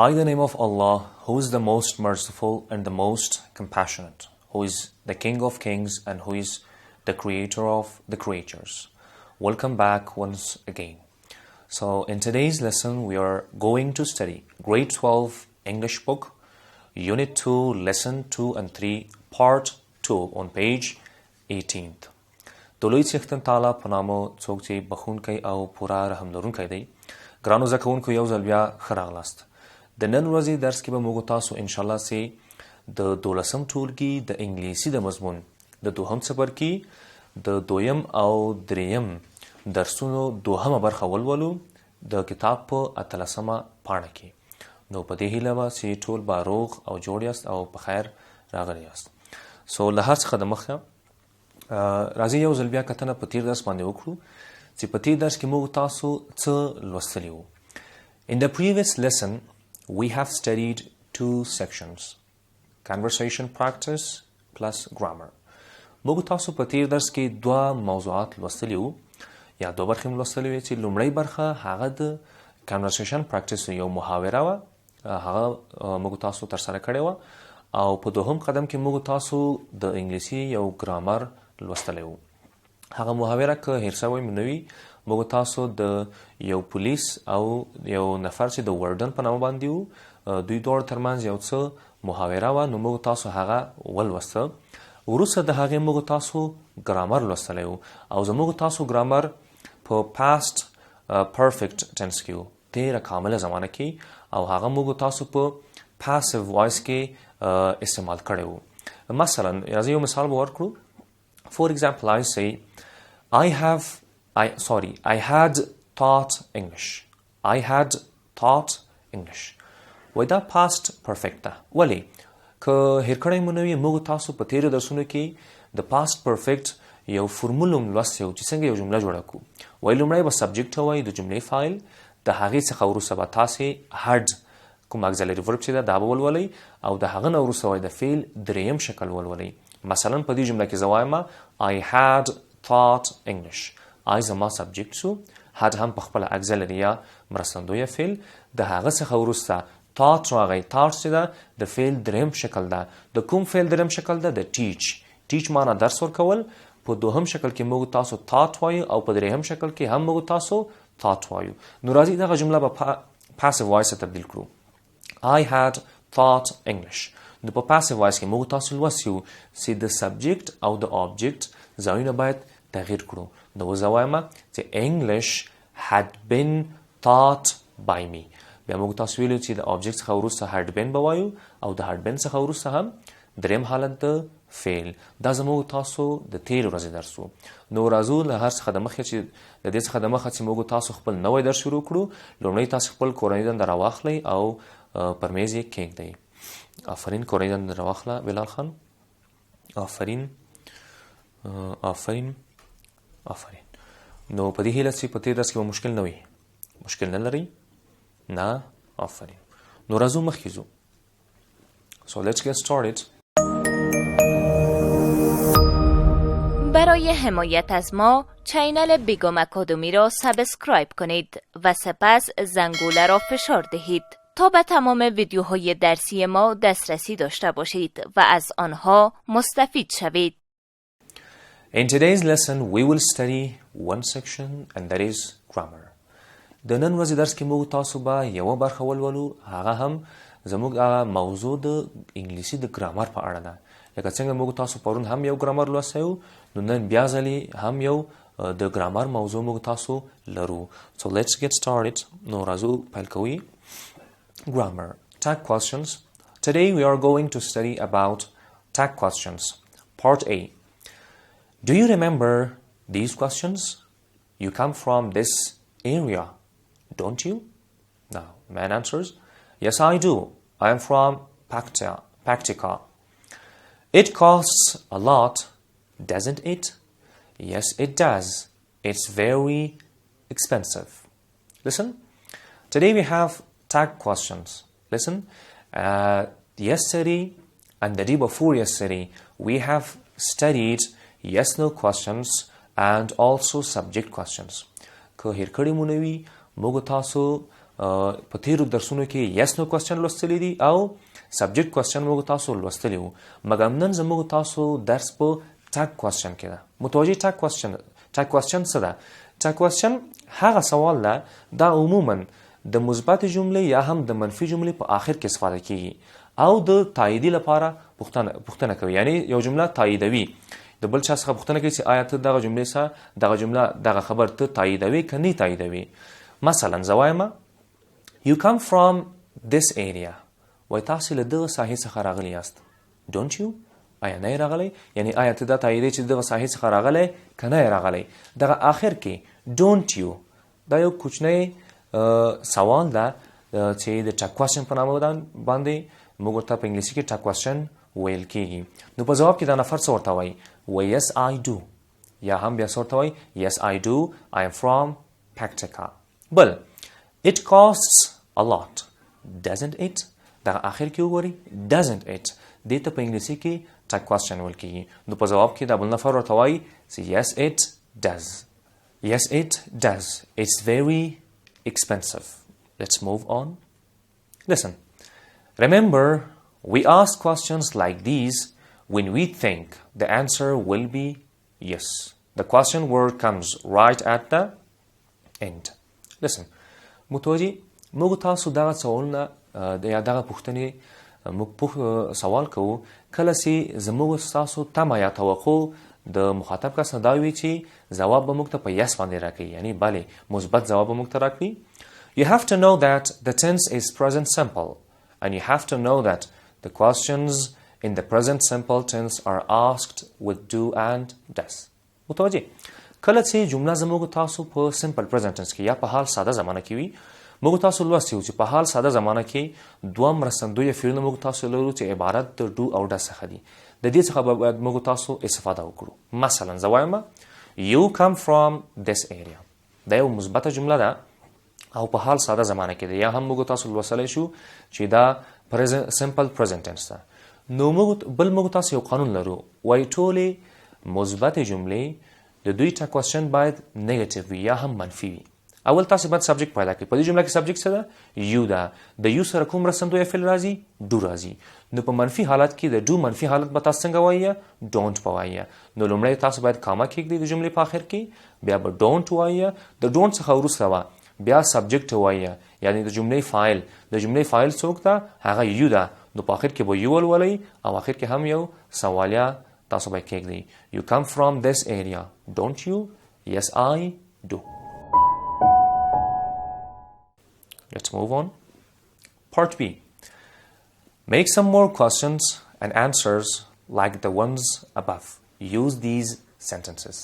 By the name of Allah, who is the most merciful and the most compassionate, who is the King of Kings and who is the Creator of the creatures. Welcome back once again. So in today's lesson, we are going to study Grade 12 English book, Unit 2, Lesson 2 and 3, Part 2 on page 18th. دولوی څښتن تعالی په نامه څوک چې بخونکی او پوره رحم لرونکی دی. ګرانو زده کوونکو یو ځل بیا ښه راغلاست. د نن ورځې درس کې به موږ تاسو انشاءالله سي د دولسم ټولګي د انګلیسي د مضمون د دوهم څپرکی د دویم او دریم درسونو دوهمه برخه ولولو د کتاب په 18مه پاڼه کې. نو په دې هیله به چې ټول به روغ او جوړ یاست او په خیر راغلي یاست. سو له هر څخه د مخکې راځئ یو ځل بیا کتنه په تیر درس باندې وکړو چې په تیر درس کې موږ تاسو څه لوستلي وو. In the previous lesson, we have studied two sections, conversation practice plus grammar. موږ تاسو په تیر درس کې دوه موضوعات لوستلي وو یا دوه برخې لوستلې وې چې لومړی برخه هغه د conversation practice یو محاوره وه، هغه موږ تاسو ترسره کړې وه، او په دوهم قدم کې موږ تاسو د انګلیسي یو ګرامر لوستلی وو. هغه محاوره که هیر شوی مو نه وي، موږ تاسو د یو پولیس او یو نفر چې د وردن په نامه باندې وو، دوی دواړو ترمنځ یو څه محاوره وه، نو موږ تاسو هغه ولوسته. وروسته د هغې موږ تاسو ګرامر لوستلی وو او زموږ تاسو ګرامر په پاست پرفیکټ ټنس کې وو، تیره کامله زمانه کې، او هغه موږ تاسو په پاسیو وایس کې استعمال کړی وو. مثلا راځئ یو مثال به ورکړو. For example, I say, I had taught English. I had taught English. وای دا past perfect ده. ولی که هیر کړی مو نه وي، موږ تاسو په تیرو درسونو کې د past perfect یو فرمول هم لوستی وو چې څنګه یو جمله جوړه کړو. وای لومړی به سبجیکټ وای د جملې فایل، د هغې څخه وروسته به تاسې had کوم اګزیلري ورب چې ده دا به ولولئ، او د هغه نه وروسته وای د فعل دریم شکل ولولئ. مثلا په دې جمله کې زه وایم I had taught English. I زما سبجیکټ شو، had هم په خپله اګزیلري یا مرستندویه فعل، د هغه څخه وروسته taught راغی. taught چې ده د فعل دریم شکل ده. د کوم فعل دریم شکل ده؟ د teach. teach معنا درس ورکول. په دوهم شکل کې موږ تاسو taught وایو او په دریم شکل کې هم موږ تاسو taught وایو. نو راځئ دغه جمله به passive voice ته تبدیل کړو. I had taught English. نو په پاسیو وایس کې موږ تاسو لوستي وو چې د سبجیکټ او د آبجیکټ ځایونه باید تغییر کړو. نو زه وایم چې English had been taught by me. بیا موږ تاسو ویلو چې د آبجیکټ څخه وروسته had been به وایو او د had been څخه وروسته هم دریم حالت د فعل. دا زموږ تاسو د تېرې ورځې درس و. نو راځو له هر څخه د مخکې چې د دې څخه د مخه چې موږ تاسو خپل نوی درس شروع کړو، لومړی تاسو خپل کورنۍ دنده راواخلئ او پر میز یې کېږدئ. آفرین، کورنۍ دنده راواخله بلال خان. آفرین آفرین آفرین. نو په دې هیله چې په تېر درس کې به مشکل نه وي. مشکل نه لرئ؟ نه؟ آفرین. نو راځو مخکې ځو. So let's get started. برای حمایت از ما چینل بیگم اکاډمۍ را سابسکرایب کنید و سپس زنگوله را فشار دهید تا به تمام ویدیوهای درسی ما دسترسی داشته باشید و از آنها مستفید شوید. In today's lesson we will study one section and that is grammar. د نن ورځې درس کې موږ تاسو به یوه برخه ولولو، هغه هم زموږ هغه موضوع د انګلیسي د ګرامر په اړه ده. لکه څنګه موږ تاسو پرون هم یو ګرامر لوستی وو، نو نن بیا ځلې هم یو د ګرامر موضوع موږ تاسو لرو. So let's get started. نو راځو پیل کوو. Grammar. Tag questions. Today we are going to study about tag questions. Part A. Do you remember these questions? You come from this area, don't you? Now, man answers, yes, I do. I am from Paktika. It costs a lot, doesn't it? Yes, it does. It's very expensive. Listen. Today we have tag questions. Listen. Yesterday and the day before yesterday, we have studied yes-no questions and also subject questions. که هیر کړی مو نه وي، موږ تاسو په تیرو درسونو کې یس نو کوېسچن لوستلی دي او سبجیکټ کوېسچن موږ تاسو لوستلی وو، مګر نن زموږ تاسو درس په ټاګ کوېسچن کې ده. متوجه ټاګ کوېسچن څه ده؟ ټاګ کوېسچن هغه سوال ده دا عموما د مثبت جملې یا هم د منفي جملې په آخر کې استفاده کیږي او د تاییدي لپاره پوښتنه کوي. یعنی یو جمله تاییدوي، د بل چا څخه پوښتنه کوي چې آیا ته دغه جملې سره دغه جمله دغه خبر ته تاییدوي که نه تاییدوي. مثلا زه وایم You come from this area. وای تاسې له دغه ساحې څخه راغلي یاست. Don't you؟ آیا نه یې راغلی؟ یعنی آیا ته دا تاییدوي چې دغه ساحې څخه راغلی که نه یې راغلی؟ دغه آخر کې Don't you دا یو کوچنی سوال ده چې د ټاګ کوېسچن په نامه باندې موږ ورته په انګلیسي کې ټاګ کوېسچن ویل کېږي. نو په ځواب کې دا نفر څه ورته وایي؟ وایي yes I do، یا هم بیا څه ورته وایي yes I do I am from Paktika. بل it costs a lot doesn't it؟ دغه آخر کې وګورئ doesn't it دې ته په انګلیسي کې ټاګ کوېسچن ویل کېږي. نو په ځواب کې دا بل نفر ورته وایي چې yes it does. Yes it does. It's very expensive. Let's move on. Listen. Remember, we ask questions like these when we think the answer will be yes. The question word comes right at the end. Listen. متوجه موږ تاسو دغه سوالونه یا دغه پوښتنې موږ سوال کوو کله چې زموږ ستاسو تمه یا توقع د مخاطب کس نه دا وي چې ځواب به موږ ته په یس باندې راکړي، یعنی بله مثبت ځواب به موږ ته راکړي. You have to know that the tense is present simple and you have to know that the questions in the present simple tense are asked with do and does. متوجه کله چې جمله زموږ تاسو په سمپل پریزنت ټنس کې یا په حال ساده زمانه کې وي، موږ تاسو لوستي وو چې په حال ساده زمانه کې دوه مرستندویه فعلونه موږ تاسو لرو چې عبارت د ډو او ډز څخه دي. د دې څخه به باید موږ تاسو استفاده وکړو. مثلا زه وایم you come from this area. دا یو مثبته جمله ده او په حال ساده زمانه کې ده، یا هم موږ تاسو لوستلی شو چې دا سمپل پریزنت ټنس ده. نو موږ تاسو یو قانون لرو، وایي ټولې مثبتې جملې د دوی ټاګ کوېسچن باید نیګیټیو وي یا هم منفي وي. اول تاسو باید سبجیکټ پیدا کړئ. په دې جمله کې سبجیکټ څه ده؟ یو ده. د یو سره کوم مرستندویه فعل راځي؟ ډو راځي. نو په منفي حالت کې د ډو منفي حالت به تاسو څنګه وایي؟ ډونټ به وایي. نو لومړی تاسو باید کاما کېږدئ د جملې په آخر کې، بیا به ډونټ وایي. د ډونټ څخه وروسته به بیا سبجیکټ وایي، یعنی د جملې فاعل. د جملې فاعل څوک ده؟ هغه یو ده. نو په آخر کې به یو ولولئ او آخر کې هم یو سوالیه تاسو باید کېږدئ. You come from this area. Don't you? Yes I do. Let's move on. Part B. Make some more questions and answers like the ones above. Use these sentences.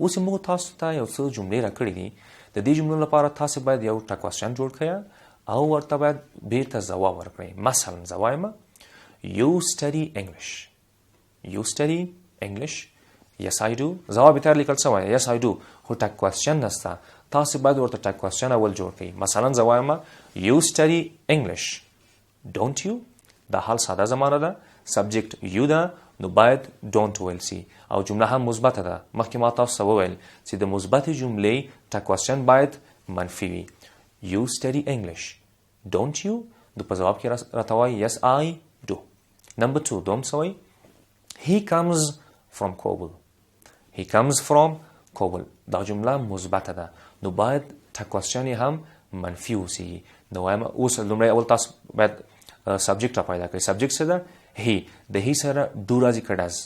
اوس موږ تاسو ته یو څه جملې راکړي دي. د دې جملو لپاره تاسو باید یو ټاګ کوېسچن جوړ کړئ او ورته باید بیرته ځواب ورکړئ. مثلا زه وایم You study English. You study English. Yes I do. ځواب یې تر لیکل شوی Yes I do. خو ټاګ کوېسچن نشته. تاسو باید ورته ټاګ کوېسچن اول جوړ کړئ. مثلا زه وایم You study English. Don't you؟ دا حال ساده زمانه ده. سبجیکټ یو ده، نو باید don't ویل سي او جمله هم مثبته ده. مخکې ما تاسو ته وویل چې د مثبتې جملې ټاګ کوېسچن باید منفي وي. You study English. Don't you؟ نو په ځواب کې راته وایي Yes I do. Number 2 دوم څه وایي؟ He comes from Kabul. He comes from Kabul. دا جمله مثبته ده، نو باید ټاګ کوېسچن یې هم منفي اوسي. نو وایم اوس لومړی اول تاسو باید سبجیکټ را پیدا کړئ. سبجیکټ څه ده؟ هی. د هی سره ډو راځي که ډز.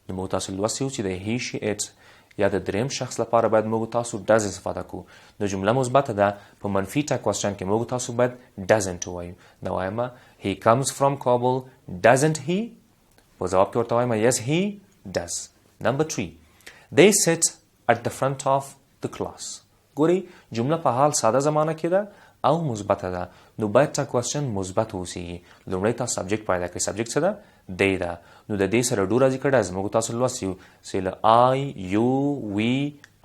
نو موږ تاسو لوستي وو چې د هی شي اټ یا د دریم شخص لپاره باید موږ تاسو ډز استفاده کړو. نو جمله مثبته ده، په منفي ټاګ کوېسچن کې موږ تاسو باید ډزنټ ووایو. نو وایم He comes from Kabul. Doesn't he؟ په ځواب کې ورته وایم Yes he does. Number 3 They sit at the front of the class. ګورئ جمله په حال ساده زمانه کې ده او مثبته ده، نو باید ټاګ کوېسچن مثبت اوسیږي. لومړی تاسو سبجیکټ پیدا کړئ. سبجیکټ څه ده؟ دی ده. نو د دې سره ډو راځي که ډز. موږ تاسو لوستي یو چې له I, you, we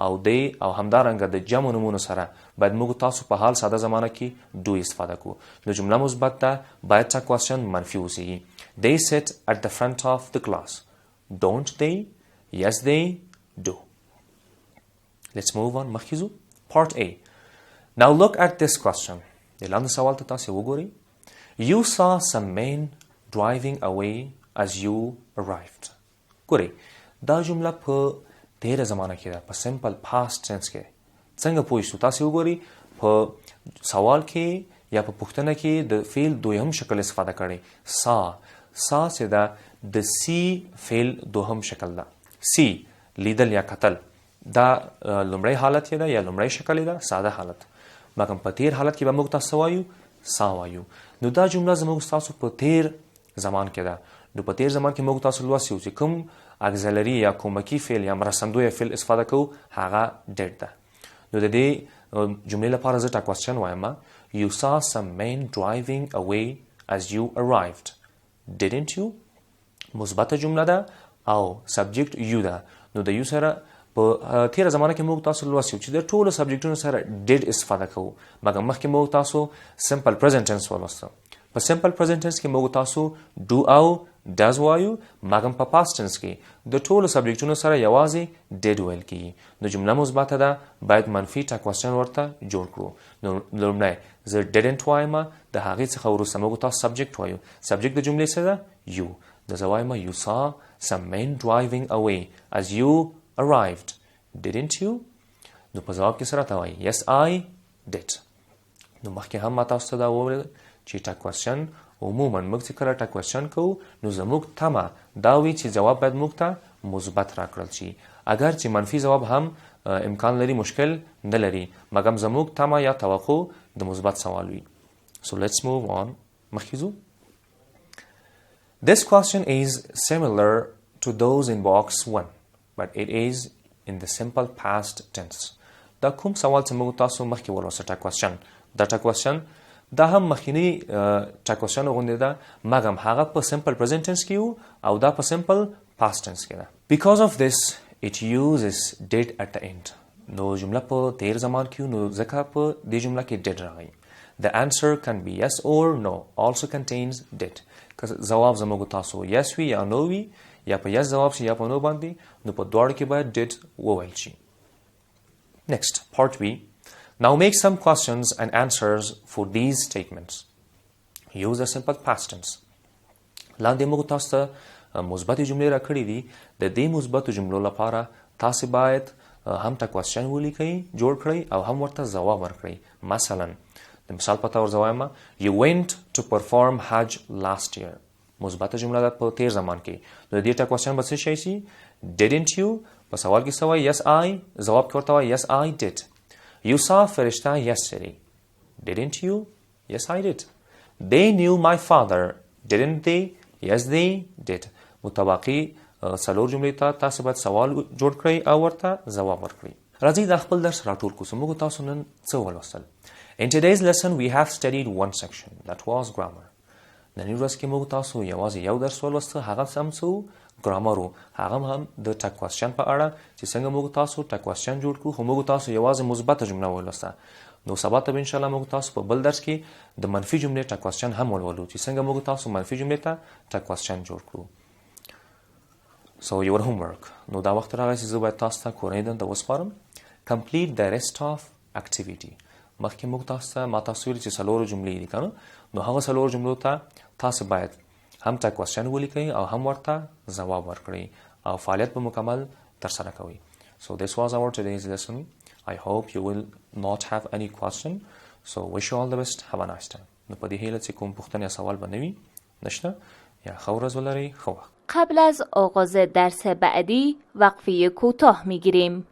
او دی او همدارنګه د جمع نومونو سره باید موږ تاسو په حال ساده زمانه کې ډو استفاده کړو. نو جمله مثبت ده، باید ټاګ کوېسچن منفي اوسیږي. They sit at the front of the class. Don't they? Yes they do. Let's move on. مخکې ځو. Part A. Now look at this question. د لاندې سوال ته تاسې وګورئ. You saw some men driving away as you arrived. ګورئ دا جمله په تیره زمانه کې ده، په سمپل پاست ټینس کې. څنګه پوه شو؟ تاسې وګورئ په سوال کې یا په پوښتنه کې د فعل دویم شکل استفاده کړی. سا چې ده د سی فعل دوهم شکل ده. سی لیدل یا کتل، دا لومړی حالت یې ده یا لومړی شکل یې ده، ساده حالت. مګر په تیر حالت کې به موږ تاسو وایو سا وایو. نو دا جمله زموږ تاسو په تیر زمان کې ده. نو په تیر زمان کې موږ تاسو لوستیو چې کوم اګزلري یا کومکی فعل یا مرستندوی فعل استفاده کوو هغه ډیډ ده. نو د دې جملې لپاره زه کوېسچن وایم. You saw some men driving away as you arrived. Didn't you? مثبته جمله ده او سبجیکټ یو ده. نو د یو سره په تیره زمانه کې موږ تاسو لوستیو چې د ټولو سبجیکټونو سره ډیډ استفاده کوو. مګر مخکې موږ تاسو سمپل پریزنټ ټنس ولوستو. په سمپل پریزنټ ټنس کې موږ تاسو ډو او ډز وایو، مګر په پاست ټنس کې د ټولو سبجیکټونو سره یوازې ډیډ ویل کیږي. نو جمله مثبته ده، باید منفي کوېسچن ورته جوړ کړو. نو لومړی زه ډیډنټ وایم، د هغې څخه وروسته موږ تاسو سبجیکټ وایو. سبجیکټ د جملې څه ده؟ یو. د زه وایم you saw some men driving away as you arrived. Didn't you? نو په ځواب کې سره ته وایي yes I did. نو مخکې هم ما تاسو ته دا وویل چې کوېسچن عموما موږ چې کله کوېسچن کوو نو زموږ تمه دا وي چې ځواب باید موږ ته مثبت راکړل شي. اگر چې منفي ځواب هم امکان لري، مشکل نه لري، مګر زموږ تمه یا توقع د مثبت سوال وي. So let's move on. مخکې ځو. This question is similar to those in box 1, but it is in the simple past tense. دا کوم سوال چې موږ تاسو مخکې ولوسته کوېسچن، دا کوېسچن دا هم مخکینی کوېسچن غوندې ده، مګر هغه په سمپل پریزنټ ټنس کې وو او دا په سمپل پاست ټنس کې ده. Because of this it uses did at the end. نو جمله په تیر زمان کې نو ځکه په دې جمله کې did راغی. The answer can be yes or no, also contains did. که ځواب زموږ تاسو yes وي یا no وي، یا په yes ځواب شي یا په no باندې، نو په دواړو کې باید did وویل شي. Next, part B. Now make some questions and answers for these statements. Use a simple past tense. لاندې موږ تاسو ته مثبتې جملې راکړې دي. د دې مثبتو جملو لپاره تاسو باید هم کوېسچن ولیکئ، جوړ کړئ او هم ورته ځواب ورکړئ. مثلا د مثال په تور زوایم You went to perform Hajj last year. مثبته جمله ده په تیر زمان کې. نو د دې کوېسچن به څه شی شي؟ Didn't you؟ په سوال کې څه وایي؟ Yes I. ځواب کې ورته وایي Yes I did. You saw فرشته yesterday. Didn't you? Yes I did. They knew my father. Didn't they? Yes they did. متباقي څلور جملې ته تاسو باید سوال جوړ کړئ او ورته ځواب ورکړئ. راځئ دا خپل درس راټول کړو. موږ تاسو نن څه ولوستل؟ In today's lesson we have studied one section, that was grammar. نن ورځ کې موږ تاسو یوازې یو درس ولوسته، هغه هم څه ګرامر و، هغه هم د کوېسچن په اړه چې څنګه موږ تاسو کوېسچن جوړ کړو. خو موږ تاسو یوازې مثبته جمله ولوسته. نو سبا ته ان شاء الله موږ تاسو په بل درس کې د منفي جملې کوېسچن هم ولولو چې څنګه موږ تاسو منفي جملې ته کوېسچن جوړ کړو. So your homework. نو دا وخت راغی چې زه باید تاسو ته کورنۍ دنده وسپارم. Complete the rest of activity. مخکې موږ تاسو ته ما تاسو ویل چې څلورو جملې دي کنه، نو هغه څلورو جملو ته تاسو باید هم کوېسچن ولیکئ او هم ورته ځواب ورکړئ او فعالیت به مکمل ترسره کوئ. So this was our today's lesson. I hope you will not have any question. So wish you all the best. Have a nice time. نو په دې هیله چې کوم پوښتنه یا سوال به نه وي نشته، یا ښه ورځ ولرئ، ښه وخت. قبل از آغاز درس بعدی وقفه کوتاه میگیریم.